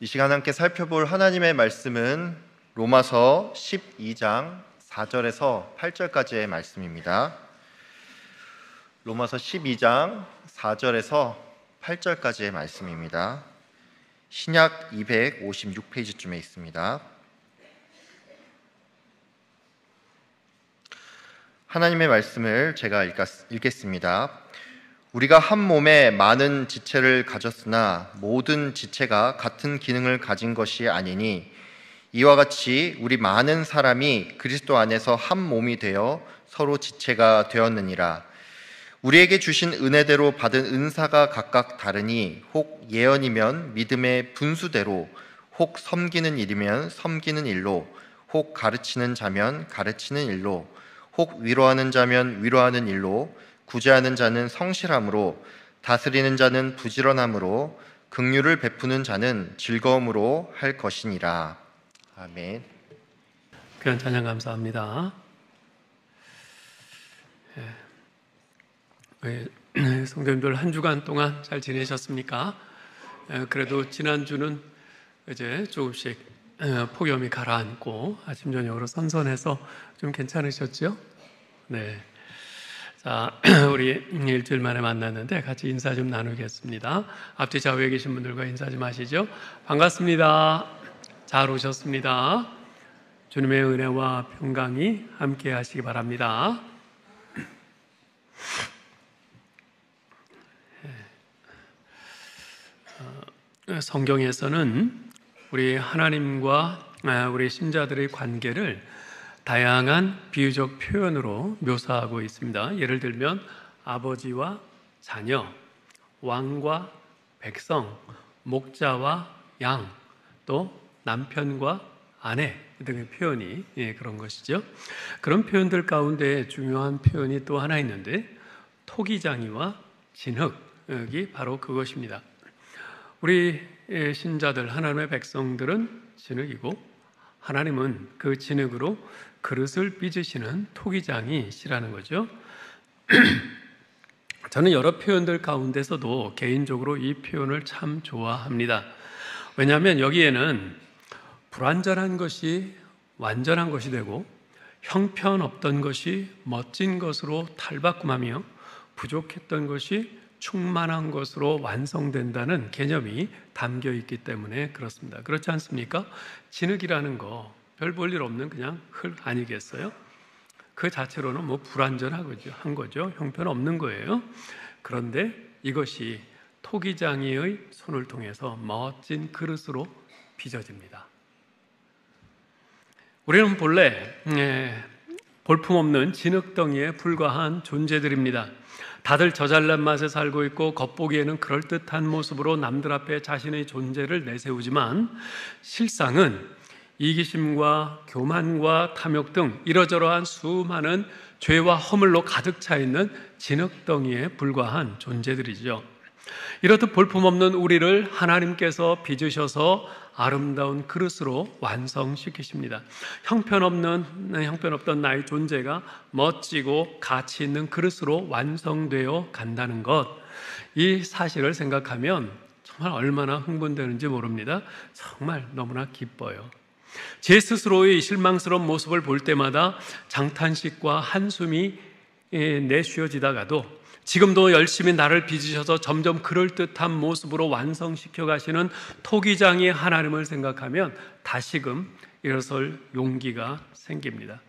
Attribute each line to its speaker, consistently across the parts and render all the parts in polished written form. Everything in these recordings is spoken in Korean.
Speaker 1: 이 시간 함께 살펴볼 하나님의 말씀은 로마서 12장 4절에서 8절까지의 말씀입니다. 로마서 12장 4절에서 8절까지의 말씀입니다. 신약 256페이지쯤에 있습니다. 하나님의 말씀을 제가 읽겠습니다. 우리가 한 몸에 많은 지체를 가졌으나 모든 지체가 같은 기능을 가진 것이 아니니 이와 같이 우리 많은 사람이 그리스도 안에서 한 몸이 되어 서로 지체가 되었느니라. 우리에게 주신 은혜대로 받은 은사가 각각 다르니 혹 예언이면 믿음의 분수대로, 혹 섬기는 일이면 섬기는 일로, 혹 가르치는 자면 가르치는 일로, 혹 위로하는 자면 위로하는 일로, 구제하는 자는 성실함으로, 다스리는 자는 부지런함으로, 긍휼을 베푸는 자는 즐거움으로 할 것이니라. 아멘.
Speaker 2: 귀한 찬양 감사합니다. 성도님들 한 주간 동안 잘 지내셨습니까? 그래도 지난주는 이제 조금씩 폭염이 가라앉고 아침 저녁으로 선선해서 좀 괜찮으셨죠? 네. 자, 우리 일주일 만에 만났는데 같이 인사 좀 나누겠습니다. 앞뒤 좌우에 계신 분들과 인사 좀 하시죠. 반갑습니다. 잘 오셨습니다. 주님의 은혜와 평강이 함께 하시기 바랍니다. 성경에서는 우리 하나님과 우리 신자들의 관계를 다양한 비유적 표현으로 묘사하고 있습니다. 예를 들면 아버지와 자녀, 왕과 백성, 목자와 양, 또 남편과 아내 등의 표현이 그런 것이죠. 그런 표현들 가운데 중요한 표현이 또 하나 있는데 토기장이와 진흙이 바로 그것입니다. 우리 신자들, 하나님의 백성들은 진흙이고 하나님은 그 진흙으로 그릇을 빚으시는 토기장이시라는 거죠. 저는 여러 표현들 가운데서도 개인적으로 이 표현을 참 좋아합니다. 왜냐하면 여기에는 불완전한 것이 완전한 것이 되고 형편없던 것이 멋진 것으로 탈바꿈하며 부족했던 것이 충만한 것으로 완성된다는 개념이 담겨 있기 때문에 그렇습니다. 그렇지 않습니까? 진흙이라는 거 별 볼 일 없는 그냥 흙 아니겠어요? 그 자체로는 뭐 불완전한 거죠. 형편없는 거예요. 그런데 이것이 토기장이의 손을 통해서 멋진 그릇으로 빚어집니다. 우리는 본래 볼품없는 진흙덩이에 불과한 존재들입니다. 다들 저잘난 맛에 살고 있고 겉보기에는 그럴듯한 모습으로 남들 앞에 자신의 존재를 내세우지만 실상은 이기심과 교만과 탐욕 등 이러저러한 수많은 죄와 허물로 가득 차 있는 진흙덩이에 불과한 존재들이죠. 이렇듯 볼품없는 우리를 하나님께서 빚으셔서 아름다운 그릇으로 완성시키십니다. 형편없던 나의 존재가 멋지고 가치 있는 그릇으로 완성되어 간다는 것, 이 사실을 생각하면 정말 얼마나 흥분되는지 모릅니다. 정말 너무나 기뻐요. 제 스스로의 실망스러운 모습을 볼 때마다 장탄식과 한숨이 내쉬어지다가도 지금도 열심히 나를 빚으셔서 점점 그럴듯한 모습으로 완성시켜 가시는 토기장이 하나님을 생각하면 다시금 일어설 용기가 생깁니다.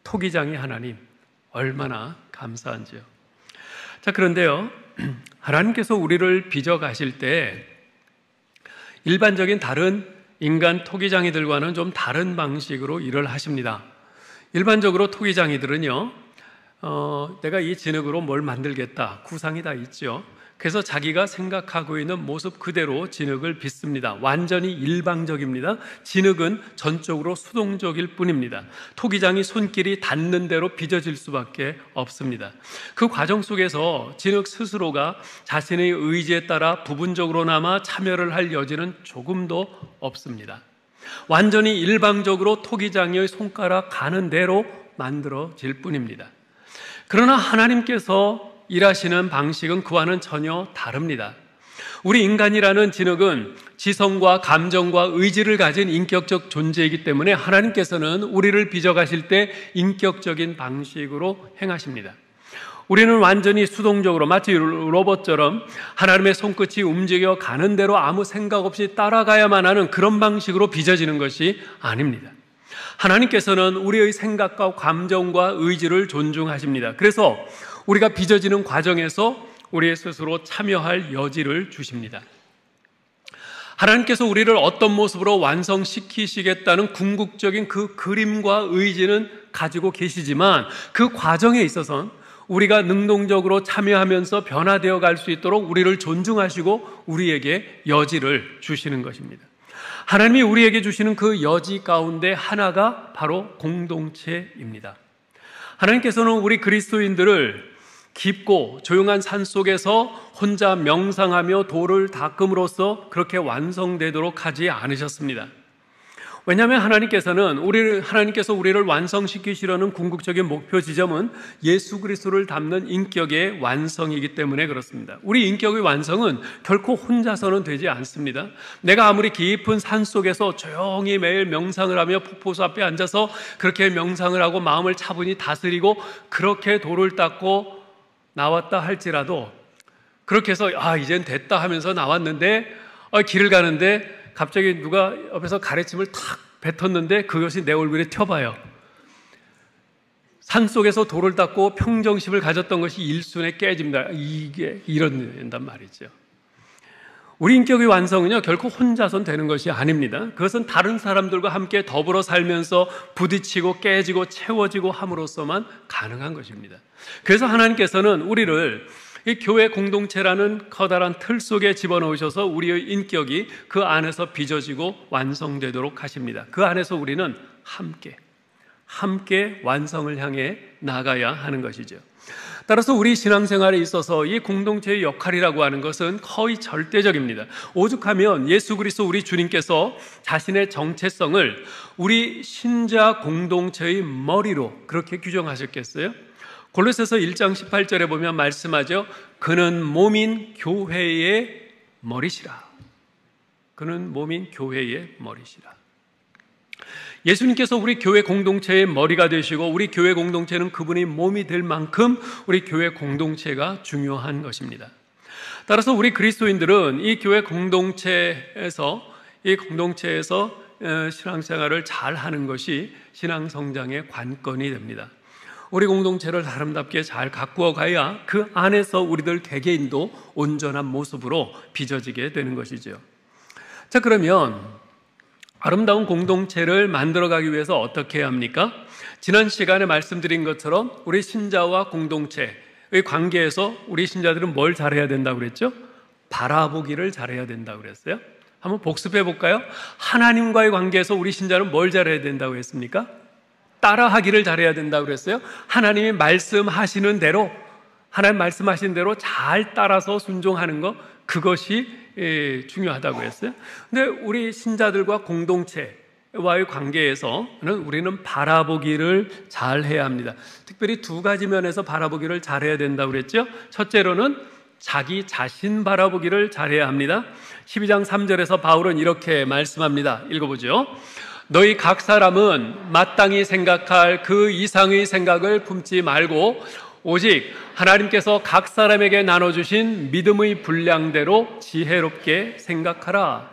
Speaker 2: 토기장이 하나님, 얼마나 감사한지요. 자, 그런데요, 하나님께서 우리를 빚어 가실 때 일반적인 다른 인간 토기장이들과는 좀 다른 방식으로 일을 하십니다. 일반적으로 토기장이들은요, 내가 이 진흙으로 뭘 만들겠다, 구상이 다 있죠. 그래서 자기가 생각하고 있는 모습 그대로 진흙을 빚습니다. 완전히 일방적입니다. 진흙은 전적으로 수동적일 뿐입니다. 토기장이 손길이 닿는 대로 빚어질 수밖에 없습니다. 그 과정 속에서 진흙 스스로가 자신의 의지에 따라 부분적으로나마 참여를 할 여지는 조금도 없습니다. 완전히 일방적으로 토기장의 손가락 가는 대로 만들어질 뿐입니다. 그러나 하나님께서 일하시는 방식은 그와는 전혀 다릅니다. 우리 인간이라는 진흙은 지성과 감정과 의지를 가진 인격적 존재이기 때문에 하나님께서는 우리를 빚어가실 때 인격적인 방식으로 행하십니다. 우리는 완전히 수동적으로 마치 로봇처럼 하나님의 손끝이 움직여 가는 대로 아무 생각 없이 따라가야만 하는 그런 방식으로 빚어지는 것이 아닙니다. 하나님께서는 우리의 생각과 감정과 의지를 존중하십니다. 그래서 우리가 빚어지는 과정에서 우리의 스스로 참여할 여지를 주십니다. 하나님께서 우리를 어떤 모습으로 완성시키시겠다는 궁극적인 그 그림과 의지는 가지고 계시지만 그 과정에 있어서는 우리가 능동적으로 참여하면서 변화되어 갈 수 있도록 우리를 존중하시고 우리에게 여지를 주시는 것입니다. 하나님이 우리에게 주시는 그 여지 가운데 하나가 바로 공동체입니다. 하나님께서는 우리 그리스도인들을 깊고 조용한 산 속에서 혼자 명상하며 돌을 닦음으로써 그렇게 완성되도록 하지 않으셨습니다. 왜냐하면 하나님께서 우리를 완성시키시려는 궁극적인 목표 지점은 예수 그리스도를 닮는 인격의 완성이기 때문에 그렇습니다. 우리 인격의 완성은 결코 혼자서는 되지 않습니다. 내가 아무리 깊은 산 속에서 조용히 매일 명상을 하며 폭포수 앞에 앉아서 그렇게 명상을 하고 마음을 차분히 다스리고 그렇게 돌을 닦고 나왔다 할지라도 그렇게 해서 이젠 됐다 하면서 나왔는데 길을 가는데 갑자기 누가 옆에서 가래침을 탁 뱉었는데 그것이 내 얼굴에 튀어봐요. 산속에서 돌을 닦고 평정심을 가졌던 것이 일순에 깨집니다. 이게 이런단 말이죠. 우리 인격의 완성은요 결코 혼자선 되는 것이 아닙니다. 그것은 다른 사람들과 함께 더불어 살면서 부딪히고 깨지고 채워지고 함으로써만 가능한 것입니다. 그래서 하나님께서는 우리를 이 교회 공동체라는 커다란 틀 속에 집어넣으셔서 우리의 인격이 그 안에서 빚어지고 완성되도록 하십니다. 그 안에서 우리는 함께 완성을 향해 나가야 하는 것이죠. 따라서 우리 신앙생활에 있어서 이 공동체의 역할이라고 하는 것은 거의 절대적입니다. 오죽하면 예수 그리스도 우리 주님께서 자신의 정체성을 우리 신자 공동체의 머리로 그렇게 규정하셨겠어요? 골로새서 1장 18절에 보면 말씀하죠. 그는 몸인 교회의 머리시라. 그는 몸인 교회의 머리시라. 예수님께서 우리 교회 공동체의 머리가 되시고 우리 교회 공동체는 그분이 몸이 될 만큼 우리 교회 공동체가 중요한 것입니다. 따라서 우리 그리스도인들은 이 교회 공동체에서 신앙생활을 잘 하는 것이 신앙 성장의 관건이 됩니다. 우리 공동체를 아름답게 잘 가꾸어 가야 그 안에서 우리들 개개인도 온전한 모습으로 빚어지게 되는 것이죠. 자, 그러면 아름다운 공동체를 만들어가기 위해서 어떻게 해야 합니까? 지난 시간에 말씀드린 것처럼 우리 신자와 공동체의 관계에서 우리 신자들은 뭘 잘해야 된다고 그랬죠? 바라보기를 잘해야 된다고 그랬어요. 한번 복습해 볼까요? 하나님과의 관계에서 우리 신자는 뭘 잘해야 된다고 했습니까? 따라하기를 잘해야 된다고 그랬어요. 하나님이 말씀하시는 대로 하나님 말씀하신 대로 잘 따라서 순종하는 것, 그것이 중요하다고 했어요. 근데 우리 신자들과 공동체와의 관계에서는 우리는 바라보기를 잘 해야 합니다. 특별히 두 가지 면에서 바라보기를 잘해야 된다고 그랬죠. 첫째로는 자기 자신 바라보기를 잘해야 합니다. 12장 3절에서 바울은 이렇게 말씀합니다. 읽어보죠. 너희 각 사람은 마땅히 생각할 그 이상의 생각을 품지 말고 오직 하나님께서 각 사람에게 나눠주신 믿음의 분량대로 지혜롭게 생각하라.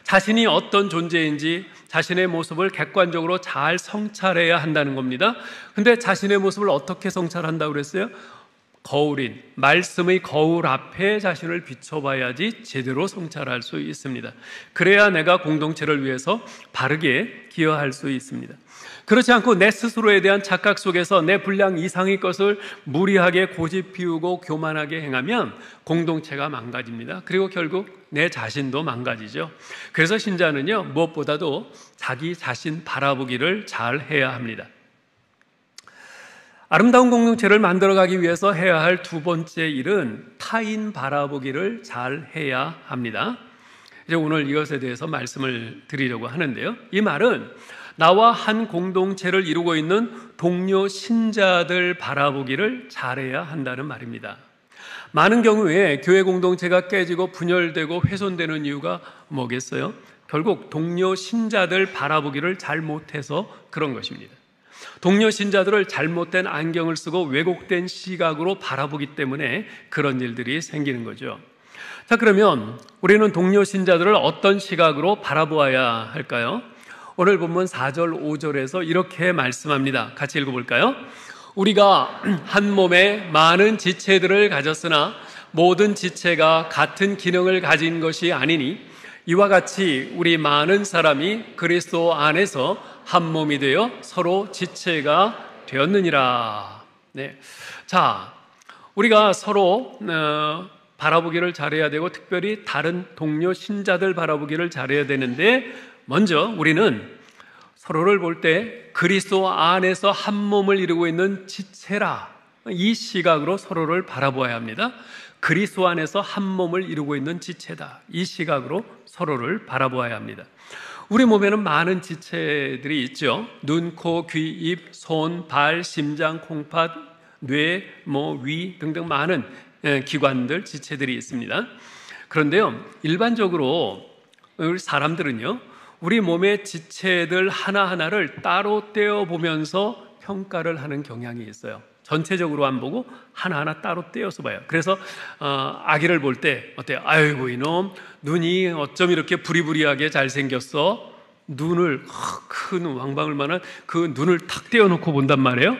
Speaker 2: 자신이 어떤 존재인지 자신의 모습을 객관적으로 잘 성찰해야 한다는 겁니다. 근데 자신의 모습을 어떻게 성찰한다고 그랬어요? 거울인 말씀의 거울 앞에 자신을 비춰봐야지 제대로 성찰할 수 있습니다. 그래야 내가 공동체를 위해서 바르게 기여할 수 있습니다. 그렇지 않고 내 스스로에 대한 착각 속에서 내 분량 이상의 것을 무리하게 고집 피우고 교만하게 행하면 공동체가 망가집니다. 그리고 결국 내 자신도 망가지죠. 그래서 신자는요, 무엇보다도 자기 자신 바라보기를 잘 해야 합니다. 아름다운 공동체를 만들어가기 위해서 해야 할 두 번째 일은 타인 바라보기를 잘 해야 합니다. 이제 오늘 이것에 대해서 말씀을 드리려고 하는데요. 이 말은 나와 한 공동체를 이루고 있는 동료 신자들 바라보기를 잘해야 한다는 말입니다. 많은 경우에 교회 공동체가 깨지고 분열되고 훼손되는 이유가 뭐겠어요? 결국 동료 신자들 바라보기를 잘못해서 그런 것입니다. 동료 신자들을 잘못된 안경을 쓰고 왜곡된 시각으로 바라보기 때문에 그런 일들이 생기는 거죠. 자, 그러면 우리는 동료 신자들을 어떤 시각으로 바라보아야 할까요? 오늘 본문 4절, 5절에서 이렇게 말씀합니다. 같이 읽어볼까요? 우리가 한 몸에 많은 지체들을 가졌으나 모든 지체가 같은 기능을 가진 것이 아니니 이와 같이 우리 많은 사람이 그리스도 안에서 한 몸이 되어 서로 지체가 되었느니라. 네. 자, 우리가 서로 바라보기를 잘해야 되고 특별히 다른 동료 신자들 바라보기를 잘해야 되는데 먼저 우리는 서로를 볼 때 그리스도 안에서 한 몸을 이루고 있는 지체라, 이 시각으로 서로를 바라보아야 합니다. 그리스도 안에서 한 몸을 이루고 있는 지체다, 이 시각으로 서로를 바라보아야 합니다. 우리 몸에는 많은 지체들이 있죠. 눈, 코, 귀, 입, 손, 발, 심장, 콩팥, 뇌, 위 등등 많은 기관들, 지체들이 있습니다. 그런데요, 일반적으로 우리 사람들은요, 우리 몸의 지체들 하나하나를 따로 떼어 보면서 평가를 하는 경향이 있어요. 전체적으로 안 보고 하나하나 따로 떼어서 봐요. 그래서 아기를 볼 때 어때요? 아이고 이놈 눈이 어쩜 이렇게 부리부리하게 잘생겼어? 눈을 큰 왕방울 만한 그 눈을 탁 떼어놓고 본단 말이에요.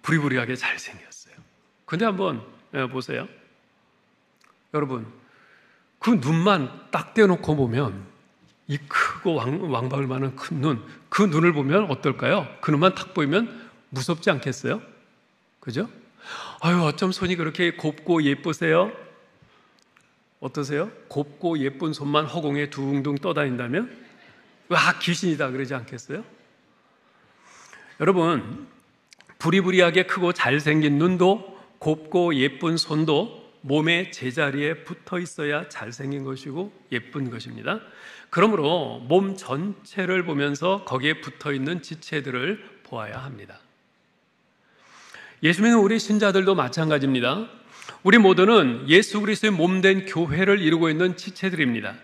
Speaker 2: 부리부리하게 잘생겼어요. 근데 한번 보세요. 여러분, 그 눈만 딱 떼어놓고 보면 이 크고 왕방울 만한 큰 눈, 그 눈을 보면 어떨까요? 그 눈만 탁 보이면 무섭지 않겠어요? 그죠? 아유, 어쩜 손이 그렇게 곱고 예쁘세요? 어떠세요? 곱고 예쁜 손만 허공에 둥둥 떠다닌다면? 와, 귀신이다 그러지 않겠어요? 여러분, 부리부리하게 크고 잘생긴 눈도 곱고 예쁜 손도 몸의 제자리에 붙어 있어야 잘생긴 것이고 예쁜 것입니다. 그러므로 몸 전체를 보면서 거기에 붙어 있는 지체들을 보아야 합니다. 예수 믿는 우리 신자들도 마찬가지입니다. 우리 모두는 예수 그리스도의 몸된 교회를 이루고 있는 지체들입니다.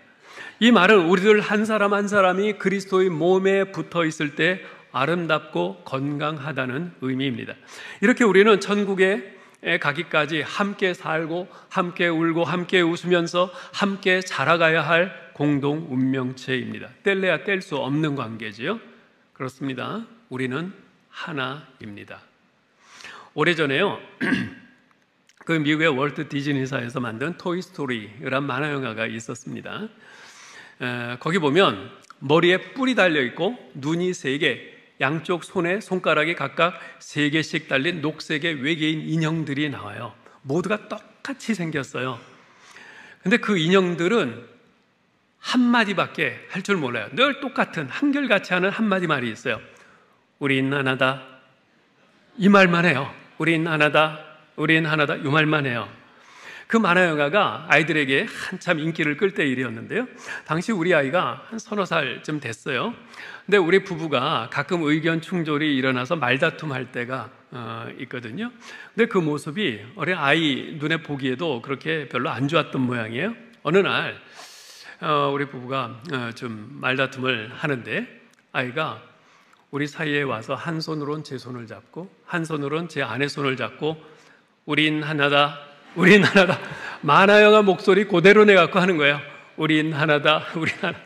Speaker 2: 이 말은 우리들 한 사람 한 사람이 그리스도의 몸에 붙어 있을 때 아름답고 건강하다는 의미입니다. 이렇게 우리는 천국에 가기까지 함께 살고 함께 울고 함께 웃으면서 함께 자라가야 할 공동 운명체입니다. 뗄래야 뗄 수 없는 관계지요. 그렇습니다. 우리는 하나입니다. 오래전에요, 그 미국의 월트 디즈니사에서 만든 토이스토리라는 만화 영화가 있었습니다. 거기 보면 머리에 뿔이 달려있고 눈이 3개, 양쪽 손에 손가락이 각각 3개씩 달린 녹색의 외계인 인형들이 나와요. 모두가 똑같이 생겼어요. 근데 그 인형들은 한마디밖에 할 줄 몰라요. 늘 똑같은 한결같이 하는 한마디 말이 있어요. 우린 하나다, 이 말만 해요. 우린 하나다, 우린 하나다, 이 말만 해요. 그 만화 영화가 아이들에게 한참 인기를 끌 때 일이었는데요, 당시 우리 아이가 한 30살쯤 됐어요. 근데 우리 부부가 가끔 의견 충돌이 일어나서 말다툼 할 때가 있거든요. 근데 그 모습이 어린 아이 눈에 보기에도 그렇게 별로 안 좋았던 모양이에요. 어느 날 우리 부부가 좀 말다툼을 하는데 아이가 우리 사이에 와서 한 손으로는 제 손을 잡고 한 손으로는 제 아내 손을 잡고 우린 하나다, 우린 하나다, 만화영화 목소리 그대로 내갖고 하는 거예요. 우린 하나다, 우린 하나다.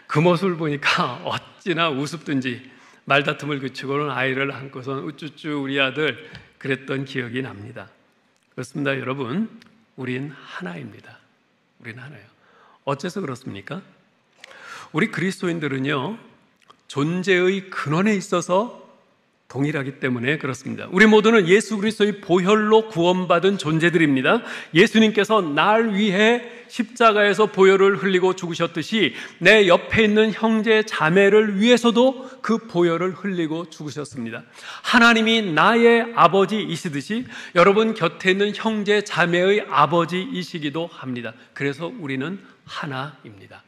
Speaker 2: 그 모습을 보니까 어찌나 우습든지 말다툼을 그치고는 아이를 안고선 우쭈쭈 우리 아들 그랬던 기억이 납니다. 그렇습니다. 여러분, 우린 하나입니다. 우린 하나예요. 어째서 그렇습니까? 우리 그리스도인들은요, 존재의 근원에 있어서 동일하기 때문에 그렇습니다. 우리 모두는 예수 그리스도의 보혈로 구원받은 존재들입니다. 예수님께서 날 위해 십자가에서 보혈을 흘리고 죽으셨듯이 내 옆에 있는 형제 자매를 위해서도 그 보혈을 흘리고 죽으셨습니다. 하나님이 나의 아버지이시듯이 여러분 곁에 있는 형제 자매의 아버지이시기도 합니다. 그래서 우리는 하나입니다.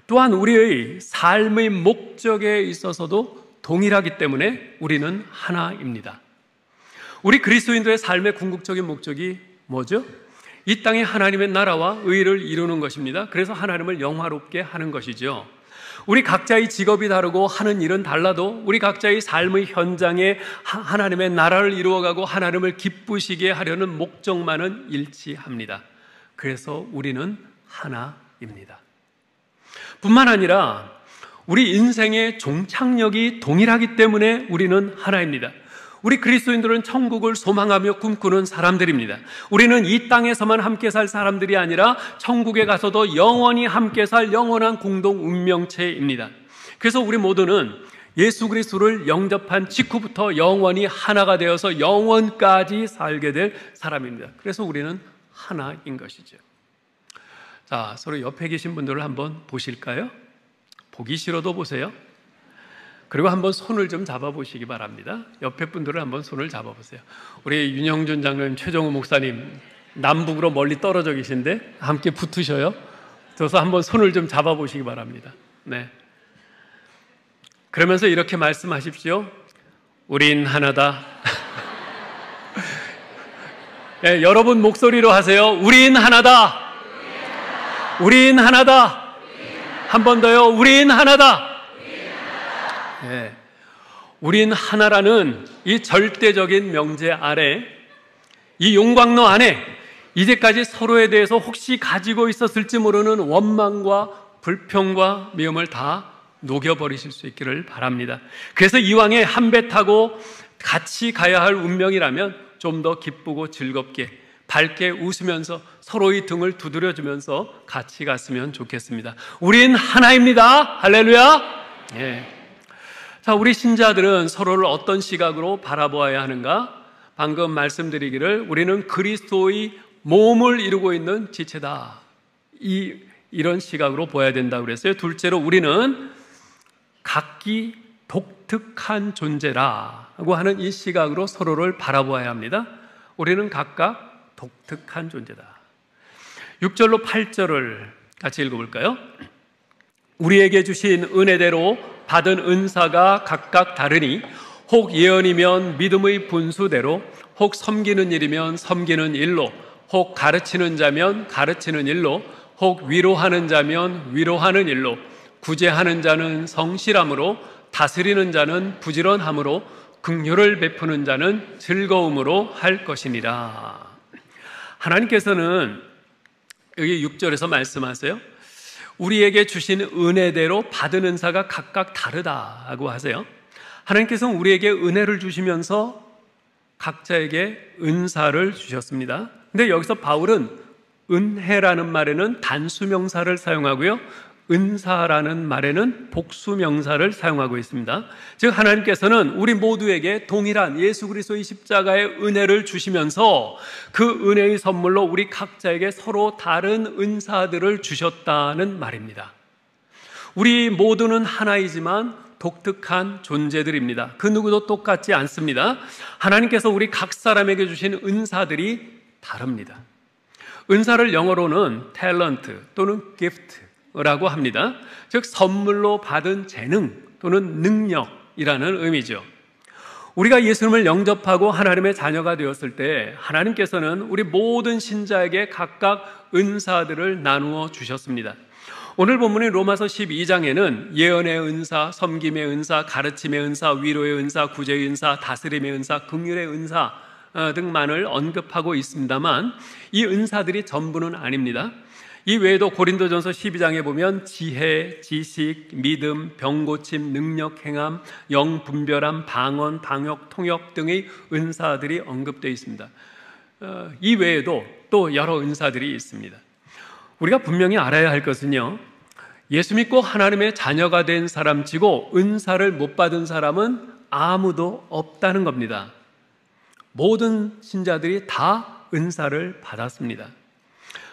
Speaker 2: 또한 우리의 삶의 목적에 있어서도 동일하기 때문에 우리는 하나입니다. 우리 그리스도인들의 삶의 궁극적인 목적이 뭐죠? 이 땅에 하나님의 나라와 의를 이루는 것입니다. 그래서 하나님을 영화롭게 하는 것이죠. 우리 각자의 직업이 다르고 하는 일은 달라도 우리 각자의 삶의 현장에 하나님의 나라를 이루어가고 하나님을 기쁘시게 하려는 목적만은 일치합니다. 그래서 우리는 하나입니다. 뿐만 아니라 우리 인생의 종착역이 동일하기 때문에 우리는 하나입니다. 우리 그리스도인들은 천국을 소망하며 꿈꾸는 사람들입니다. 우리는 이 땅에서만 함께 살 사람들이 아니라 천국에 가서도 영원히 함께 살 영원한 공동 운명체입니다. 그래서 우리 모두는 예수 그리스도를 영접한 직후부터 영원히 하나가 되어서 영원까지 살게 될 사람입니다. 그래서 우리는 하나인 것이죠. 자, 서로 옆에 계신 분들을 한번 보실까요? 보기 싫어도 보세요. 그리고 한번 손을 좀 잡아보시기 바랍니다. 옆에 분들을 한번 손을 잡아보세요. 우리 윤영준 장로님, 최종우 목사님 남북으로 멀리 떨어져 계신데 함께 붙으셔요. 그래서 한번 손을 좀 잡아보시기 바랍니다. 네. 그러면서 이렇게 말씀하십시오. 우린 하나다. 네, 여러분 목소리로 하세요. 우린 하나다. 우린 하나다. 한 번 더요. 우린 하나다. 네. 우린 하나라는 이 절대적인 명제 아래, 이 용광로 안에 이제까지 서로에 대해서 혹시 가지고 있었을지 모르는 원망과 불평과 미움을 다 녹여버리실 수 있기를 바랍니다. 그래서 이왕에 한 배 타고 같이 가야 할 운명이라면 좀 더 기쁘고 즐겁게 밝게 웃으면서 서로의 등을 두드려주면서 같이 갔으면 좋겠습니다. 우린 하나입니다. 할렐루야. 예. 자, 우리 신자들은 서로를 어떤 시각으로 바라보아야 하는가? 방금 말씀드리기를 우리는 그리스도의 몸을 이루고 있는 지체다. 이런 시각으로 보아야 된다고 그랬어요. 둘째로 우리는 각기 독특한 존재라고 하는 이 시각으로 서로를 바라보아야 합니다. 우리는 각각 독특한 존재다. 6절로 8절을 같이 읽어볼까요? 우리에게 주신 은혜대로 받은 은사가 각각 다르니 혹 예언이면 믿음의 분수대로, 혹 섬기는 일이면 섬기는 일로, 혹 가르치는 자면 가르치는 일로, 혹 위로하는 자면 위로하는 일로, 구제하는 자는 성실함으로, 다스리는 자는 부지런함으로, 긍휼을 베푸는 자는 즐거움으로 할 것이니라. 하나님께서는 여기 6절에서 말씀하세요. 우리에게 주신 은혜대로 받은 은사가 각각 다르다고 하세요. 하나님께서는 우리에게 은혜를 주시면서 각자에게 은사를 주셨습니다. 근데 여기서 바울은 은혜라는 말에는 단수명사를 사용하고요, 은사라는 말에는 복수명사를 사용하고 있습니다. 즉 하나님께서는 우리 모두에게 동일한 예수 그리스도의 십자가의 은혜를 주시면서 그 은혜의 선물로 우리 각자에게 서로 다른 은사들을 주셨다는 말입니다. 우리 모두는 하나이지만 독특한 존재들입니다. 그 누구도 똑같지 않습니다. 하나님께서 우리 각 사람에게 주신 은사들이 다릅니다. 은사를 영어로는 탤런트 또는 기프트라고 합니다. 즉 선물로 받은 재능 또는 능력이라는 의미죠. 우리가 예수님을 영접하고 하나님의 자녀가 되었을 때 하나님께서는 우리 모든 신자에게 각각 은사들을 나누어 주셨습니다. 오늘 본문인 로마서 12장에는 예언의 은사, 섬김의 은사, 가르침의 은사, 위로의 은사, 구제의 은사, 다스림의 은사, 긍휼의 은사 등만을 언급하고 있습니다만 이 은사들이 전부는 아닙니다. 이 외에도 고린도전서 12장에 보면 지혜, 지식, 믿음, 병고침, 능력, 행함, 영분별함, 방언, 방역, 통역 등의 은사들이 언급되어 있습니다. 이 외에도 또 여러 은사들이 있습니다. 우리가 분명히 알아야 할 것은요, 예수 믿고 하나님의 자녀가 된 사람치고 은사를 못 받은 사람은 아무도 없다는 겁니다. 모든 신자들이 다 은사를 받았습니다.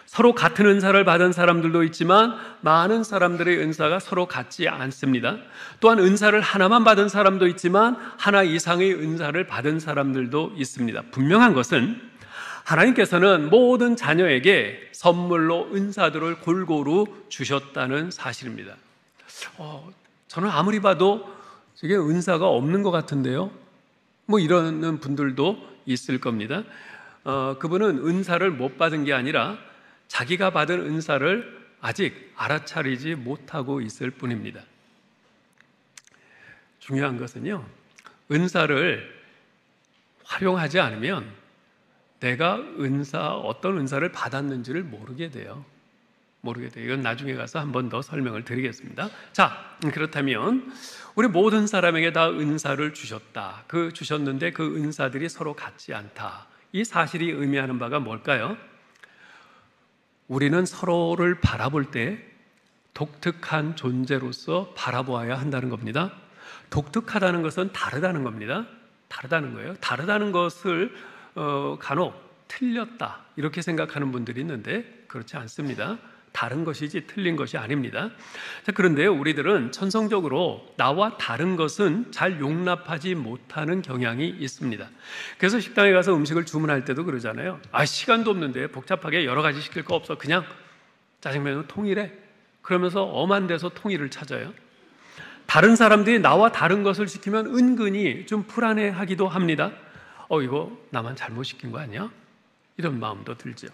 Speaker 2: 서로 같은 은사를 받은 사람들도 있지만 많은 사람들의 은사가 서로 같지 않습니다. 또한 은사를 하나만 받은 사람도 있지만 하나 이상의 은사를 받은 사람들도 있습니다. 분명한 것은 하나님께서는 모든 자녀에게 선물로 은사들을 골고루 주셨다는 사실입니다. 저는 아무리 봐도 저게 은사가 없는 것 같은데요? 뭐 이러는 분들도 있을 겁니다. 그분은 은사를 못 받은 게 아니라 자기가 받은 은사를 아직 알아차리지 못하고 있을 뿐입니다. 중요한 것은요, 은사를 활용하지 않으면 내가 어떤 은사를 받았는지를 모르게 돼요. 이건 나중에 가서 한 번 더 설명을 드리겠습니다. 자, 그렇다면 우리 모든 사람에게 다 은사를 주셨다. 주셨는데 그 은사들이 서로 같지 않다. 이 사실이 의미하는 바가 뭘까요? 우리는 서로를 바라볼 때 독특한 존재로서 바라보아야 한다는 겁니다. 독특하다는 것은 다르다는 겁니다. 다르다는 거예요. 다르다는 것을 간혹 틀렸다 이렇게 생각하는 분들이 있는데 그렇지 않습니다. 다른 것이지 틀린 것이 아닙니다. 자, 그런데 우리들은 천성적으로 나와 다른 것은 잘 용납하지 못하는 경향이 있습니다. 그래서 식당에 가서 음식을 주문할 때도 그러잖아요. 시간도 없는데 복잡하게 여러 가지 시킬 거 없어. 그냥 짜장면은 통일해. 그러면서 엄한 데서 통일을 찾아요. 다른 사람들이 나와 다른 것을 시키면 은근히 좀 불안해하기도 합니다. 이거 나만 잘못 시킨 거 아니야? 이런 마음도 들죠.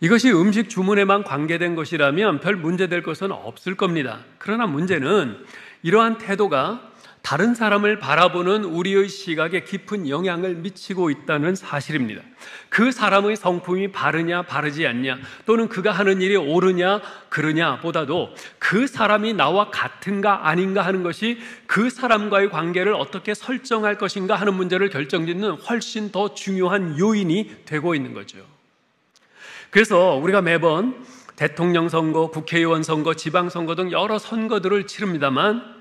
Speaker 2: 이것이 음식 주문에만 관계된 것이라면 별 문제될 것은 없을 겁니다. 그러나 문제는 이러한 태도가 다른 사람을 바라보는 우리의 시각에 깊은 영향을 미치고 있다는 사실입니다. 그 사람의 성품이 바르냐 바르지 않냐, 또는 그가 하는 일이 옳으냐 그르냐 보다도 그 사람이 나와 같은가 아닌가 하는 것이 그 사람과의 관계를 어떻게 설정할 것인가 하는 문제를 결정짓는 훨씬 더 중요한 요인이 되고 있는 거죠. 그래서 우리가 매번 대통령 선거, 국회의원 선거, 지방선거 등 여러 선거들을 치릅니다만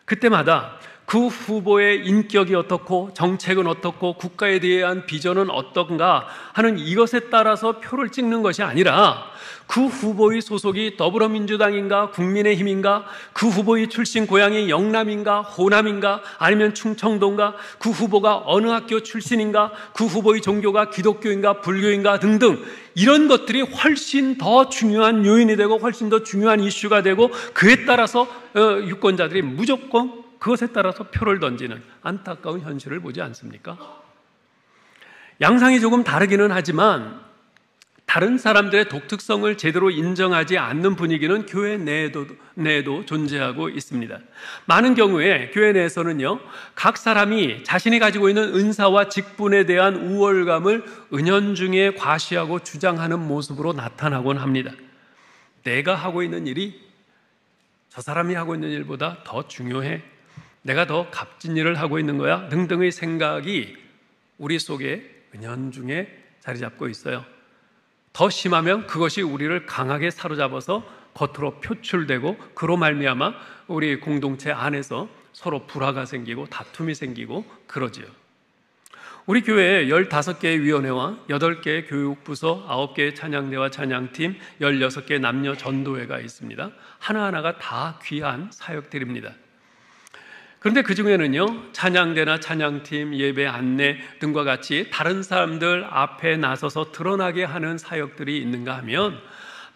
Speaker 2: 그때마다 그 후보의 인격이 어떻고 정책은 어떻고 국가에 대한 비전은 어떤가 하는 이것에 따라서 표를 찍는 것이 아니라 그 후보의 소속이 더불어민주당인가 국민의힘인가, 그 후보의 출신 고향이 영남인가 호남인가 아니면 충청도인가, 그 후보가 어느 학교 출신인가, 그 후보의 종교가 기독교인가 불교인가 등등 이런 것들이 훨씬 더 중요한 요인이 되고 훨씬 더 중요한 이슈가 되고 그에 따라서 유권자들이 무조건 그것에 따라서 표를 던지는 안타까운 현실을 보지 않습니까? 양상이 조금 다르기는 하지만 다른 사람들의 독특성을 제대로 인정하지 않는 분위기는 교회 내에도 존재하고 있습니다. 많은 경우에 교회 내에서는요, 각 사람이 자신이 가지고 있는 은사와 직분에 대한 우월감을 은연중에 과시하고 주장하는 모습으로 나타나곤 합니다. 내가 하고 있는 일이 저 사람이 하고 있는 일보다 더 중요해, 내가 더 값진 일을 하고 있는 거야 등등의 생각이 우리 속에 은연중에 자리 잡고 있어요. 더 심하면 그것이 우리를 강하게 사로잡아서 겉으로 표출되고 그로 말미암아 우리 공동체 안에서 서로 불화가 생기고 다툼이 생기고 그러지요. 우리 교회에 15개의 위원회와 8개의 교육부서, 9개의 찬양대와 찬양팀, 16개의 남녀 전도회가 있습니다. 하나하나가 다 귀한 사역들입니다. 그런데 그 중에는요, 찬양대나 찬양팀, 예배 안내 등과 같이 다른 사람들 앞에 나서서 드러나게 하는 사역들이 있는가 하면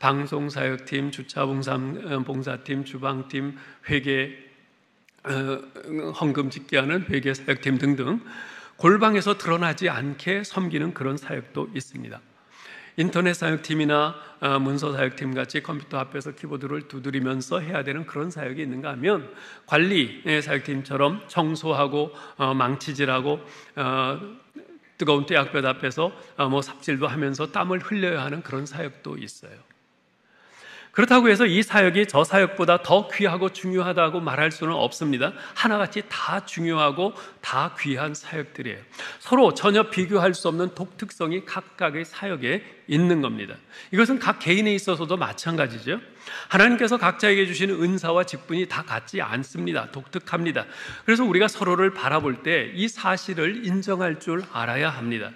Speaker 2: 방송사역팀, 주차봉사팀, 주방팀, 회계, 헌금 집계하는 회계사역팀 등등 골방에서 드러나지 않게 섬기는 그런 사역도 있습니다. 인터넷 사역팀이나 문서 사역팀 같이 컴퓨터 앞에서 키보드를 두드리면서 해야 되는 그런 사역이 있는가 하면 관리 사역팀처럼 청소하고 망치질하고 뜨거운 떼약볕 앞에서 삽질도 하면서 땀을 흘려야 하는 그런 사역도 있어요. 그렇다고 해서 이 사역이 저 사역보다 더 귀하고 중요하다고 말할 수는 없습니다. 하나같이 다 중요하고 다 귀한 사역들이에요. 서로 전혀 비교할 수 없는 독특성이 각각의 사역에 있는 겁니다. 이것은 각 개인에 있어서도 마찬가지죠. 하나님께서 각자에게 주시는 은사와 직분이 다 같지 않습니다. 독특합니다. 그래서 우리가 서로를 바라볼 때 이 사실을 인정할 줄 알아야 합니다.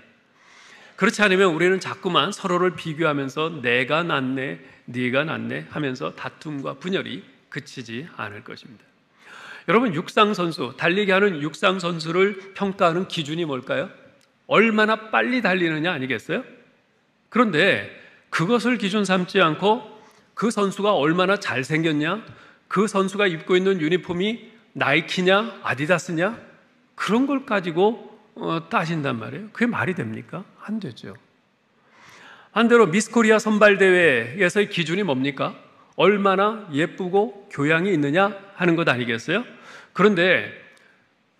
Speaker 2: 그렇지 않으면 우리는 자꾸만 서로를 비교하면서 내가 낫네, 네가 낫네 하면서 다툼과 분열이 그치지 않을 것입니다. 여러분, 육상선수, 달리기 하는 육상선수를 평가하는 기준이 뭘까요? 얼마나 빨리 달리느냐 아니겠어요? 그런데 그것을 기준 삼지 않고 그 선수가 얼마나 잘생겼냐, 그 선수가 입고 있는 유니폼이 나이키냐 아디다스냐 그런 걸 가지고 따진단 말이에요. 그게 말이 됩니까? 안 되죠. 반대로 미스 코리아 선발대회에서의 기준이 뭡니까? 얼마나 예쁘고 교양이 있느냐 하는 것 아니겠어요? 그런데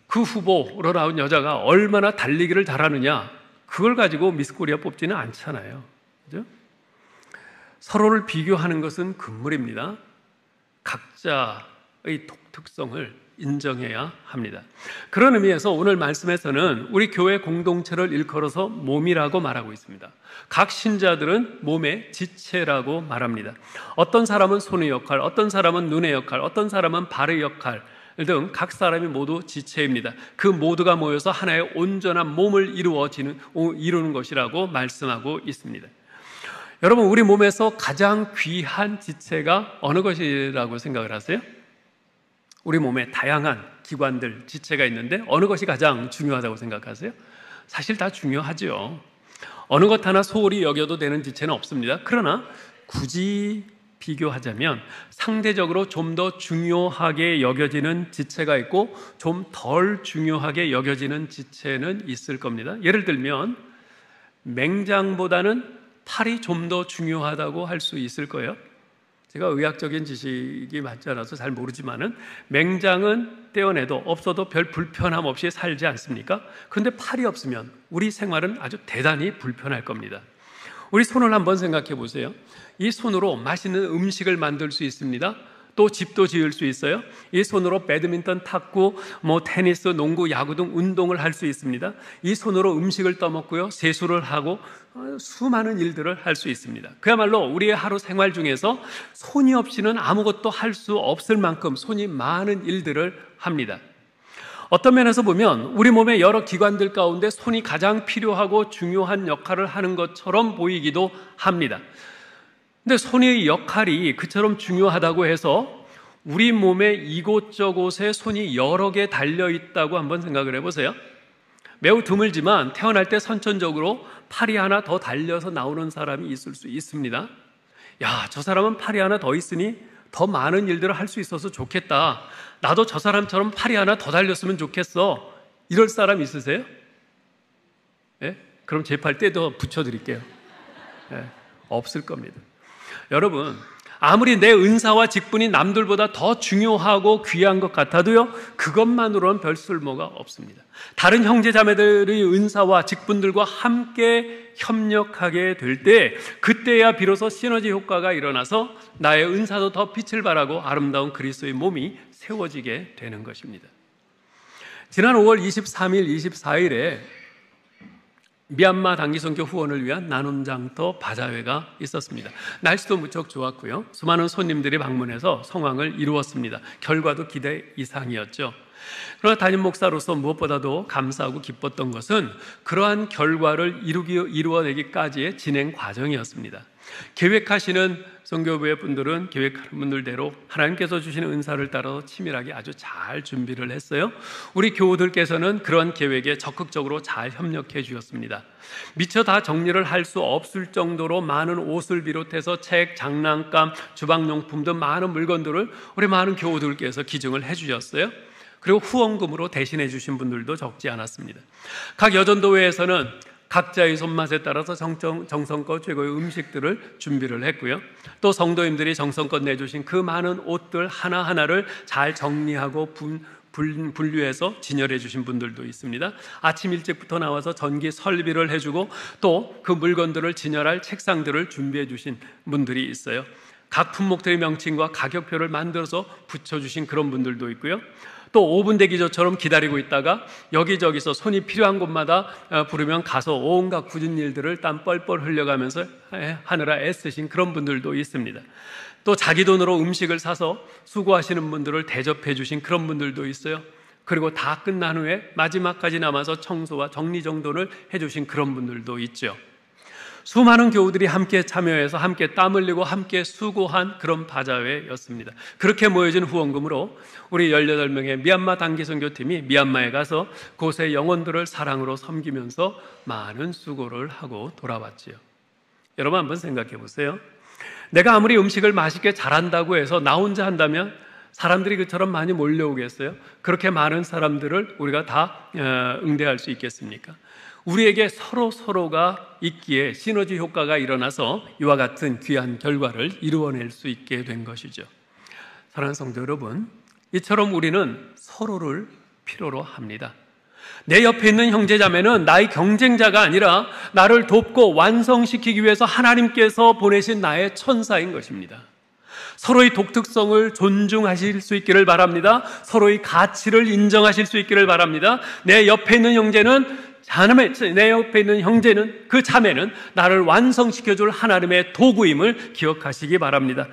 Speaker 2: 그 후보로 나온 여자가 얼마나 달리기를 잘하느냐, 그걸 가지고 미스 코리아 뽑지는 않잖아요. 그죠? 서로를 비교하는 것은 금물입니다. 각자의 독특성을 인정해야 합니다. 그런 의미에서 오늘 말씀에서는 우리 교회 공동체를 일컬어서 몸이라고 말하고 있습니다. 각 신자들은 몸의 지체라고 말합니다. 어떤 사람은 손의 역할, 어떤 사람은 눈의 역할, 어떤 사람은 발의 역할 등 각 사람이 모두 지체입니다. 그 모두가 모여서 하나의 온전한 몸을 이루는 것이라고 말씀하고 있습니다. 여러분, 우리 몸에서 가장 귀한 지체가 어느 것이라고 생각을 하세요? 우리 몸에 다양한 기관들, 지체가 있는데 어느 것이 가장 중요하다고 생각하세요? 사실 다 중요하죠. 어느 것 하나 소홀히 여겨도 되는 지체는 없습니다. 그러나 굳이 비교하자면 상대적으로 좀 더 중요하게 여겨지는 지체가 있고 좀 덜 중요하게 여겨지는 지체는 있을 겁니다. 예를 들면 맹장보다는 팔이 좀 더 중요하다고 할 수 있을 거예요. 제가 의학적인 지식이 맞지 않아서 잘 모르지만은 맹장은 떼어내도 없어도 별 불편함 없이 살지 않습니까? 그런데 팔이 없으면 우리 생활은 아주 대단히 불편할 겁니다. 우리 손을 한번 생각해 보세요. 이 손으로 맛있는 음식을 만들 수 있습니다. 또 집도 지을 수 있어요. 이 손으로 배드민턴, 탁구, 테니스, 농구, 야구 등 운동을 할 수 있습니다. 이 손으로 음식을 떠먹고요, 세수를 하고 수많은 일들을 할 수 있습니다. 그야말로 우리의 하루 생활 중에서 손이 없이는 아무것도 할 수 없을 만큼 손이 많은 일들을 합니다. 어떤 면에서 보면 우리 몸의 여러 기관들 가운데 손이 가장 필요하고 중요한 역할을 하는 것처럼 보이기도 합니다. 근데 손의 역할이 그처럼 중요하다고 해서 우리 몸의 이곳저곳에 손이 여러 개 달려있다고 한번 생각을 해보세요. 매우 드물지만 태어날 때 선천적으로 팔이 하나 더 달려서 나오는 사람이 있을 수 있습니다. 야, 저 사람은 팔이 하나 더 있으니 더 많은 일들을 할 수 있어서 좋겠다. 나도 저 사람처럼 팔이 하나 더 달렸으면 좋겠어. 이럴 사람 있으세요? 예? 그럼 제 팔 때도 붙여드릴게요. 예, 없을 겁니다. 여러분, 아무리 내 은사와 직분이 남들보다 더 중요하고 귀한 것 같아도요, 그것만으로는 별 쓸모가 없습니다. 다른 형제자매들의 은사와 직분들과 함께 협력하게 될 때, 그때야 비로소 시너지 효과가 일어나서 나의 은사도 더 빛을 발하고 아름다운 그리스도의 몸이 세워지게 되는 것입니다. 지난 5월 23일, 24일에 미얀마 단기선교 후원을 위한 나눔 장터 바자회가 있었습니다. 날씨도 무척 좋았고요. 수많은 손님들이 방문해서 성황을 이루었습니다. 결과도 기대 이상이었죠. 그러나 담임 목사로서 무엇보다도 감사하고 기뻤던 것은 그러한 결과를 이루어내기까지의 진행 과정이었습니다. 계획하시는 선교부의 분들은 계획하는 분들대로 하나님께서 주시는 은사를 따라 치밀하게 아주 잘 준비를 했어요. 우리 교우들께서는 그런 계획에 적극적으로 잘 협력해 주셨습니다. 미처 다 정리를 할 수 없을 정도로 많은 옷을 비롯해서 책, 장난감, 주방용품 등 많은 물건들을 우리 많은 교우들께서 기증을 해 주셨어요. 그리고 후원금으로 대신해 주신 분들도 적지 않았습니다. 각 여전도회에서는 각자의 손맛에 따라서 정성껏 최고의 음식들을 준비를 했고요. 또 성도님들이 정성껏 내주신 그 많은 옷들 하나하나를 잘 정리하고 분류해서 진열해 주신 분들도 있습니다. 아침 일찍부터 나와서 전기 설비를 해주고 또 그 물건들을 진열할 책상들을 준비해 주신 분들이 있어요. 각 품목들의 명칭과 가격표를 만들어서 붙여주신 그런 분들도 있고요. 또 5분 대기조처럼 기다리고 있다가 여기저기서 손이 필요한 곳마다 부르면 가서 온갖 굳은 일들을 땀 뻘뻘 흘려가면서 하느라 애쓰신 그런 분들도 있습니다. 또 자기 돈으로 음식을 사서 수고하시는 분들을 대접해 주신 그런 분들도 있어요. 그리고 다 끝난 후에 마지막까지 남아서 청소와 정리정돈을 해주신 그런 분들도 있죠. 수많은 교우들이 함께 참여해서 함께 땀 흘리고 함께 수고한 그런 바자회였습니다. 그렇게 모여진 후원금으로 우리 18명의 미얀마 단기선교팀이 미얀마에 가서 그곳의 영혼들을 사랑으로 섬기면서 많은 수고를 하고 돌아왔지요. 여러분 한번 생각해 보세요. 내가 아무리 음식을 맛있게 잘한다고 해서 나 혼자 한다면 사람들이 그처럼 많이 몰려오겠어요? 그렇게 많은 사람들을 우리가 다 응대할 수 있겠습니까? 우리에게 서로가 있기에 시너지 효과가 일어나서 이와 같은 귀한 결과를 이루어낼 수 있게 된 것이죠. 사랑하는 성도 여러분, 이처럼 우리는 서로를 필요로 합니다. 내 옆에 있는 형제자매는 나의 경쟁자가 아니라 나를 돕고 완성시키기 위해서 하나님께서 보내신 나의 천사인 것입니다. 서로의 독특성을 존중하실 수 있기를 바랍니다. 서로의 가치를 인정하실 수 있기를 바랍니다. 내 옆에 있는 형제는 그 자매는 나를 완성시켜줄 하나님의 도구임을 기억하시기 바랍니다.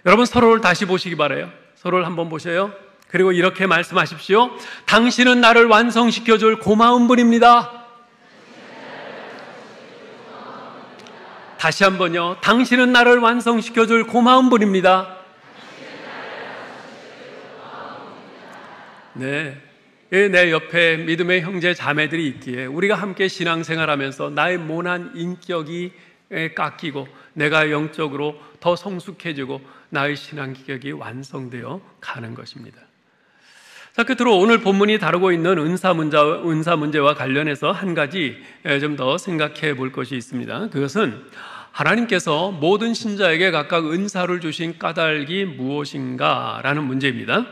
Speaker 2: 여러분, 서로를 다시 보시기 바라요. 서로를 한번 보셔요. 그리고 이렇게 말씀하십시오. 당신은 나를 완성시켜줄 고마운 분입니다. 다시 한번요. 당신은 나를 완성시켜줄 고마운 분입니다. 네. 내 옆에 믿음의 형제 자매들이 있기에 우리가 함께 신앙생활하면서 나의 모난 인격이 깎이고 내가 영적으로 더 성숙해지고 나의 신앙격이 완성되어 가는 것입니다. 자, 끝으로 오늘 본문이 다루고 있는 은사 문제와 관련해서 한 가지 좀 더 생각해 볼 것이 있습니다. 그것은 하나님께서 모든 신자에게 각각 은사를 주신 까닭이 무엇인가라는 문제입니다.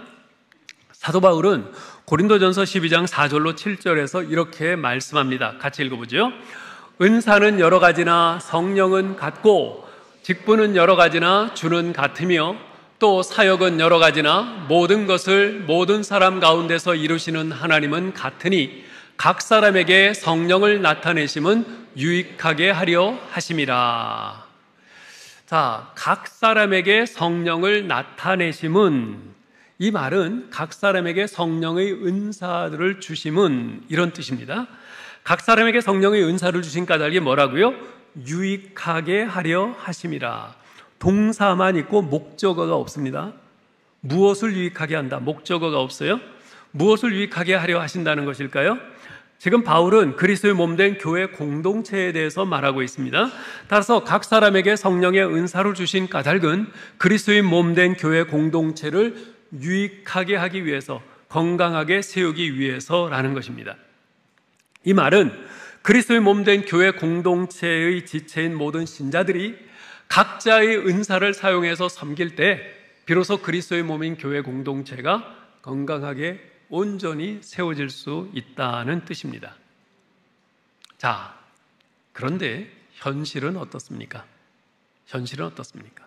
Speaker 2: 사도 바울은 고린도전서 12장 4절로 7절에서 이렇게 말씀합니다. 같이 읽어보죠. 은사는 여러 가지나 성령은 같고 직분은 여러 가지나 주는 같으며 또 사역은 여러 가지나 모든 것을 모든 사람 가운데서 이루시는 하나님은 같으니 각 사람에게 성령을 나타내심은 유익하게 하려 하심이라. 자, 각 사람에게 성령을 나타내심은, 이 말은 각 사람에게 성령의 은사를 주심은 이런 뜻입니다. 각 사람에게 성령의 은사를 주신 까닭이 뭐라고요? 유익하게 하려 하심이라. 동사만 있고 목적어가 없습니다. 무엇을 유익하게 한다? 목적어가 없어요. 무엇을 유익하게 하려 하신다는 것일까요? 지금 바울은 그리스도의 몸된 교회 공동체에 대해서 말하고 있습니다. 따라서 각 사람에게 성령의 은사를 주신 까닭은 그리스도의 몸된 교회 공동체를 유익하게 하기 위해서, 건강하게 세우기 위해서라는 것입니다. 이 말은 그리스도의 몸된 교회 공동체의 지체인 모든 신자들이 각자의 은사를 사용해서 섬길 때 비로소 그리스도의 몸인 교회 공동체가 건강하게 온전히 세워질 수 있다는 뜻입니다. 자, 그런데 현실은 어떻습니까? 현실은 어떻습니까?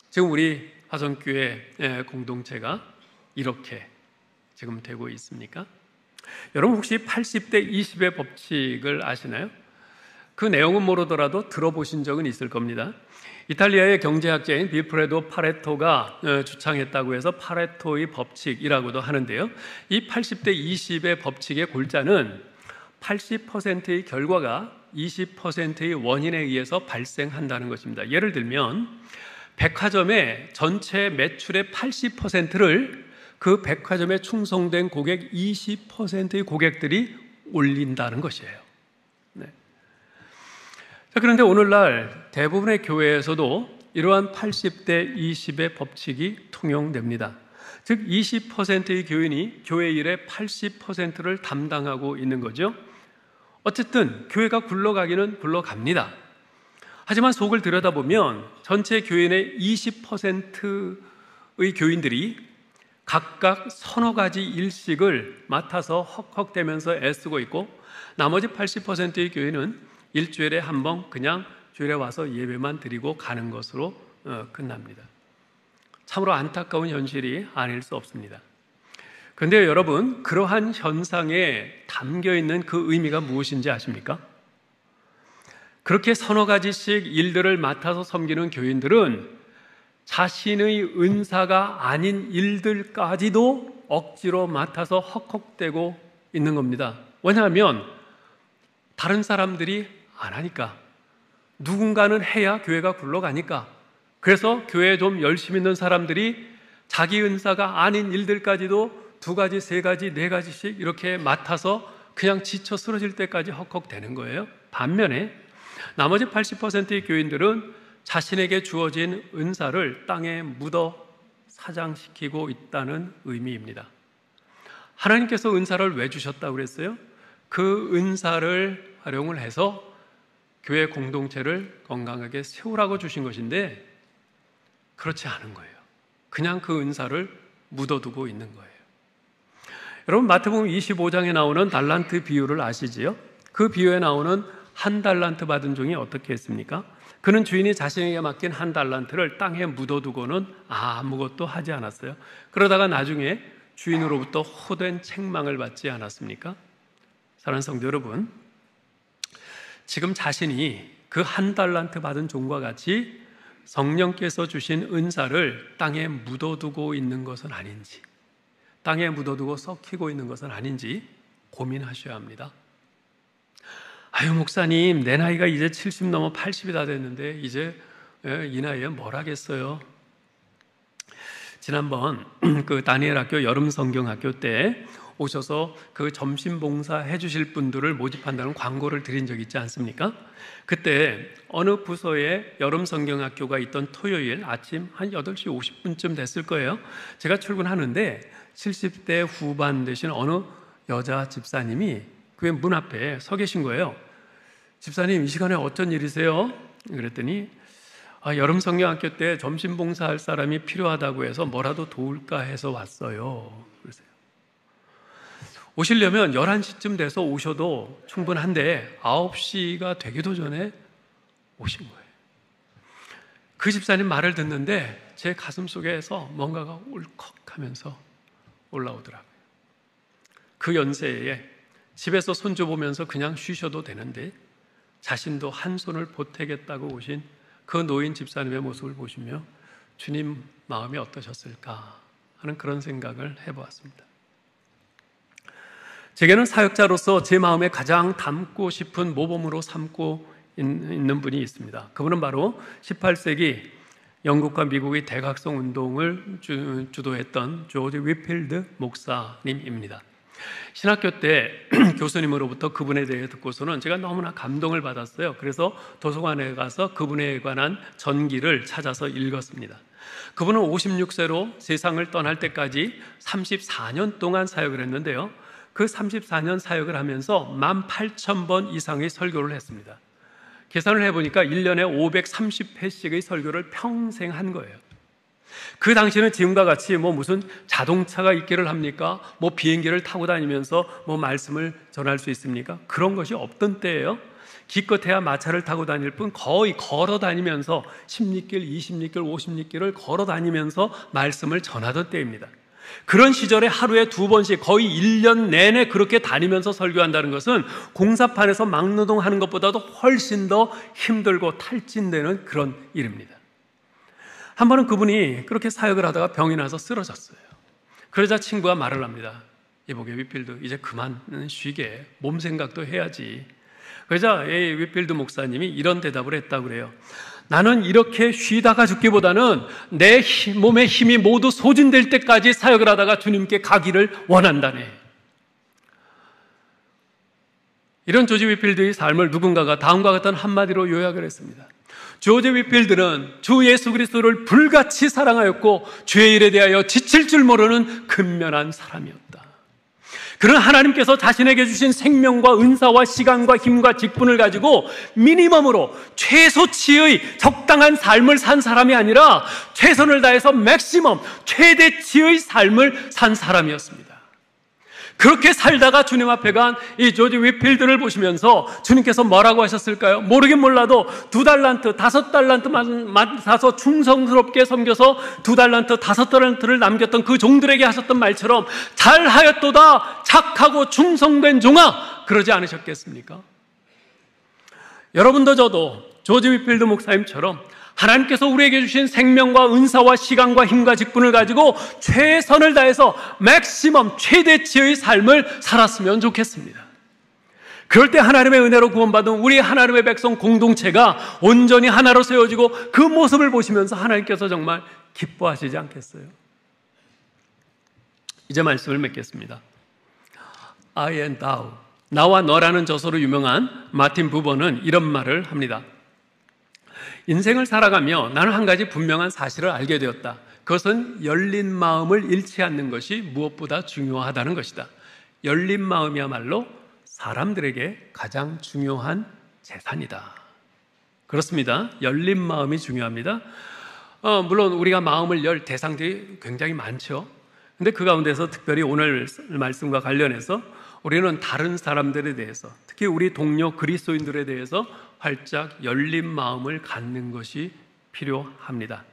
Speaker 2: 지금 우리 화성교회 공동체가 이렇게 지금 되고 있습니까? 여러분 혹시 80대 20의 법칙을 아시나요? 그 내용은 모르더라도 들어보신 적은 있을 겁니다. 이탈리아의 경제학자인 빌프레도 파레토가 주창했다고 해서 파레토의 법칙이라고도 하는데요. 이 80대 20의 법칙의 골자는 80%의 결과가 20%의 원인에 의해서 발생한다는 것입니다. 예를 들면 백화점의 전체 매출의 80%를 그 백화점에 충성된 고객 20%의 고객들이 올린다는 것이에요. 네. 자, 그런데 오늘날 대부분의 교회에서도 이러한 80대 20의 법칙이 통용됩니다. 즉 20%의 교인이 교회 일의 80%를 담당하고 있는 거죠. 어쨌든 교회가 굴러가기는 굴러갑니다. 하지만 속을 들여다보면 전체 교인의 20%의 교인들이 각각 서너 가지 일식을 맡아서 헉헉대면서 애쓰고 있고 나머지 80%의 교인은 일주일에 한 번 그냥 주일에 와서 예배만 드리고 가는 것으로 끝납니다. 참으로 안타까운 현실이 아닐 수 없습니다. 그런데 여러분, 그러한 현상에 담겨있는 그 의미가 무엇인지 아십니까? 그렇게 서너 가지씩 일들을 맡아서 섬기는 교인들은 자신의 은사가 아닌 일들까지도 억지로 맡아서 헉헉대고 있는 겁니다. 왜냐하면 다른 사람들이 안 하니까, 누군가는 해야 교회가 굴러가니까. 그래서 교회에 좀 열심히 있는 사람들이 자기 은사가 아닌 일들까지도 2가지, 3가지, 4가지씩 이렇게 맡아서 그냥 지쳐 쓰러질 때까지 헉헉대는 거예요. 반면에 나머지 80%의 교인들은 자신에게 주어진 은사를 땅에 묻어 사장시키고 있다는 의미입니다. 하나님께서 은사를 왜 주셨다고 그랬어요? 그 은사를 활용을 해서 교회 공동체를 건강하게 세우라고 주신 것인데 그렇지 않은 거예요. 그냥 그 은사를 묻어두고 있는 거예요. 여러분, 마태복음 25장에 나오는 달란트 비유를 아시지요? 그 비유에 나오는 한 달란트 받은 종이 어떻게 했습니까? 그는 주인이 자신에게 맡긴 한 달란트를 땅에 묻어두고는 아무것도 하지 않았어요. 그러다가 나중에 주인으로부터 호된 책망을 받지 않았습니까? 사랑하는 성도 여러분, 지금 자신이 그 한 달란트 받은 종과 같이 성령께서 주신 은사를 땅에 묻어두고 있는 것은 아닌지, 땅에 묻어두고 썩히고 있는 것은 아닌지 고민하셔야 합니다. 아유, 목사님, 내 나이가 이제 70 넘어 80이 다 됐는데 이제 이 나이에 뭘 하겠어요? 지난번 그 다니엘 학교 여름 성경 학교 때 오셔서 그 점심 봉사 해주실 분들을 모집한다는 광고를 드린 적 있지 않습니까? 그때 어느 부서에 여름 성경 학교가 있던 토요일 아침 한 8시 50분쯤 됐을 거예요. 제가 출근하는데 70대 후반 되신 어느 여자 집사님이 교회 문 앞에 서 계신 거예요. 집사님, 이 시간에 어쩐 일이세요? 그랬더니 여름 성경학교 때 점심 봉사할 사람이 필요하다고 해서 뭐라도 도울까 해서 왔어요. 그러세요. 오시려면 11시쯤 돼서 오셔도 충분한데 9시가 되기도 전에 오신 거예요. 그 집사님 말을 듣는데 제 가슴 속에서 뭔가가 울컥하면서 올라오더라고요. 그 연세에 집에서 손주 보면서 그냥 쉬셔도 되는데 자신도 한 손을 보태겠다고 오신 그 노인 집사님의 모습을 보시며 주님 마음이 어떠셨을까 하는 그런 생각을 해보았습니다. 제게는 사역자로서 제 마음에 가장 담고 싶은 모범으로 삼고 있는 분이 있습니다. 그분은 바로 18세기 영국과 미국의 대각성 운동을 주도했던 조지 위필드 목사님입니다. 신학교 때 교수님으로부터 그분에 대해 듣고서는 제가 너무나 감동을 받았어요. 그래서 도서관에 가서 그분에 관한 전기를 찾아서 읽었습니다. 그분은 56세로 세상을 떠날 때까지 34년 동안 사역을 했는데요. 그 34년 사역을 하면서 18,000번 이상의 설교를 했습니다. 계산을 해보니까 1년에 530회씩의 설교를 평생 한 거예요. 그 당시에는 지금과 같이 무슨 자동차가 있기를 합니까? 비행기를 타고 다니면서 말씀을 전할 수 있습니까? 그런 것이 없던 때예요. 기껏해야 마차를 타고 다닐 뿐 거의 걸어 다니면서 10리길, 20리길, 50리길을 걸어 다니면서 말씀을 전하던 때입니다. 그런 시절에 하루에 2번씩 거의 1년 내내 그렇게 다니면서 설교한다는 것은 공사판에서 막노동하는 것보다도 훨씬 더 힘들고 탈진되는 그런 일입니다. 한 번은 그분이 그렇게 사역을 하다가 병이 나서 쓰러졌어요. 그러자 친구가 말을 합니다. 이보게 위필드, 이제 그만 쉬게, 몸 생각도 해야지. 그러자 위필드 목사님이 이런 대답을 했다고 그래요. 나는 이렇게 쉬다가 죽기보다는 내 몸의 힘이 모두 소진될 때까지 사역을 하다가 주님께 가기를 원한다네. 이런 조지 위필드의 삶을 누군가가 다음과 같은 한마디로 요약을 했습니다. 조지 위필드는 주 예수 그리스도를 불같이 사랑하였고 주의 일에 대하여 지칠 줄 모르는 근면한 사람이었다. 그는 하나님께서 자신에게 주신 생명과 은사와 시간과 힘과 직분을 가지고 미니멈으로 최소치의 적당한 삶을 산 사람이 아니라 최선을 다해서 맥시멈, 최대치의 삶을 산 사람이었습니다. 그렇게 살다가 주님 앞에 간 이 조지 위필드를 보시면서 주님께서 뭐라고 하셨을까요? 모르긴 몰라도 2달란트, 5달란트만 맡아서 충성스럽게 섬겨서 2달란트, 5달란트를 남겼던 그 종들에게 하셨던 말처럼 잘하였도다 착하고 충성된 종아, 그러지 않으셨겠습니까? 여러분도 저도 조지 위필드 목사님처럼 하나님께서 우리에게 주신 생명과 은사와 시간과 힘과 직분을 가지고 최선을 다해서 맥시멈 최대치의 삶을 살았으면 좋겠습니다. 그럴 때 하나님의 은혜로 구원받은 우리 하나님의 백성 공동체가 온전히 하나로 세워지고 그 모습을 보시면서 하나님께서 정말 기뻐하시지 않겠어요? 이제 말씀을 맺겠습니다. I and thou, 나와 너라는 저서로 유명한 마틴 부버는 이런 말을 합니다. 인생을 살아가며 나는 한 가지 분명한 사실을 알게 되었다. 그것은 열린 마음을 잃지 않는 것이 무엇보다 중요하다는 것이다. 열린 마음이야말로 사람들에게 가장 중요한 재산이다. 그렇습니다. 열린 마음이 중요합니다. 물론 우리가 마음을 열 대상들이 굉장히 많죠. 근데 그 가운데서 특별히 오늘 말씀과 관련해서 우리는 다른 사람들에 대해서, 특히 우리 동료 그리스도인들에 대해서 활짝 열린 마음을 갖는 것이 필요합니다.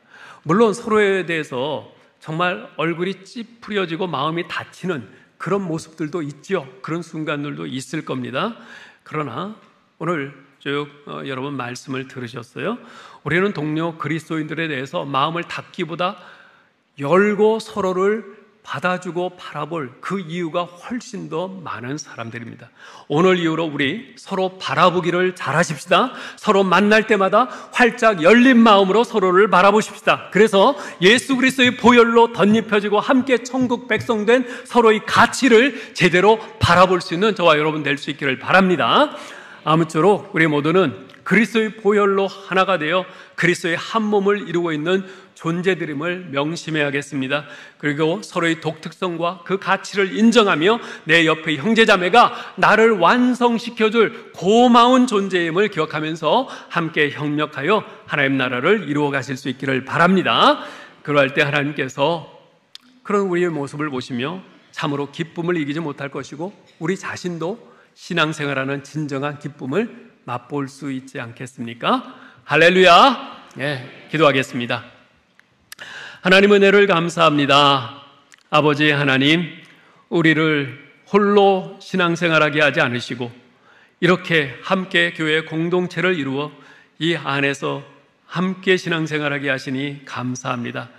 Speaker 2: 물론 서로에 대해서 정말 얼굴이 찌푸려지고 마음이 다치는 그런 모습들도 있죠. 그런 순간들도 있을 겁니다. 그러나 오늘 쭉 여러분 말씀을 들으셨어요. 우리는 동료 그리스도인들에 대해서 마음을 닫기보다 열고 서로를 받아주고 바라볼 그 이유가 훨씬 더 많은 사람들입니다. 오늘 이후로 우리 서로 바라보기를 잘하십시다. 서로 만날 때마다 활짝 열린 마음으로 서로를 바라보십시다. 그래서 예수 그리스도의 보혈로 덧입혀지고 함께 천국 백성된 서로의 가치를 제대로 바라볼 수 있는 저와 여러분 될 수 있기를 바랍니다. 아무쪼록 우리 모두는 그리스도의 보혈로 하나가 되어 그리스도의 한 몸을 이루고 있는 존재들임을 명심해야겠습니다. 그리고 서로의 독특성과 그 가치를 인정하며 내 옆의 형제자매가 나를 완성시켜줄 고마운 존재임을 기억하면서 함께 협력하여 하나님 나라를 이루어 가실 수 있기를 바랍니다. 그러할 때 하나님께서 그런 우리의 모습을 보시며 참으로 기쁨을 이기지 못할 것이고 우리 자신도 신앙생활하는 진정한 기쁨을 맛볼 수 있지 않겠습니까? 할렐루야! 네, 기도하겠습니다. 하나님 은혜를 감사합니다. 아버지 하나님, 우리를 홀로 신앙생활하게 하지 않으시고 이렇게 함께 교회 공동체를 이루어 이 안에서 함께 신앙생활하게 하시니 감사합니다.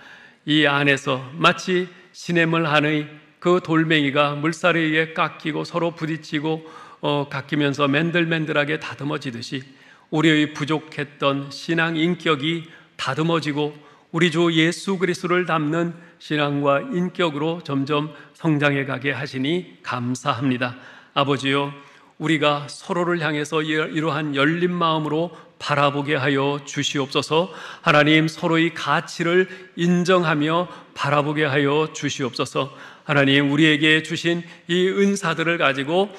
Speaker 2: 이 안에서 마치 시냇물 안의 그 돌멩이가 물살에 의해 깎이고 서로 부딪히고 깎이면서 맨들맨들하게 다듬어지듯이 우리의 부족했던 신앙 인격이 다듬어지고 우리 주 예수 그리스도를 닮는 신앙과 인격으로 점점 성장해 가게 하시니 감사합니다. 아버지요, 우리가 서로를 향해서 이러한 열린 마음으로 바라보게 하여 주시옵소서. 하나님, 서로의 가치를 인정하며 바라보게 하여 주시옵소서. 하나님, 우리에게 주신 이 은사들을 가지고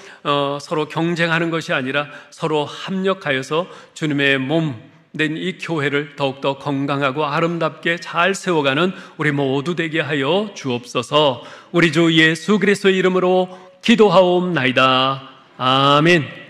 Speaker 2: 서로 경쟁하는 것이 아니라 서로 합력하여서 주님의 몸 된 이 교회를 더욱더 건강하고 아름답게 잘 세워가는 우리 모두 되게 하여 주옵소서. 우리 주 예수 그리스도의 이름으로 기도하옵나이다. 아멘.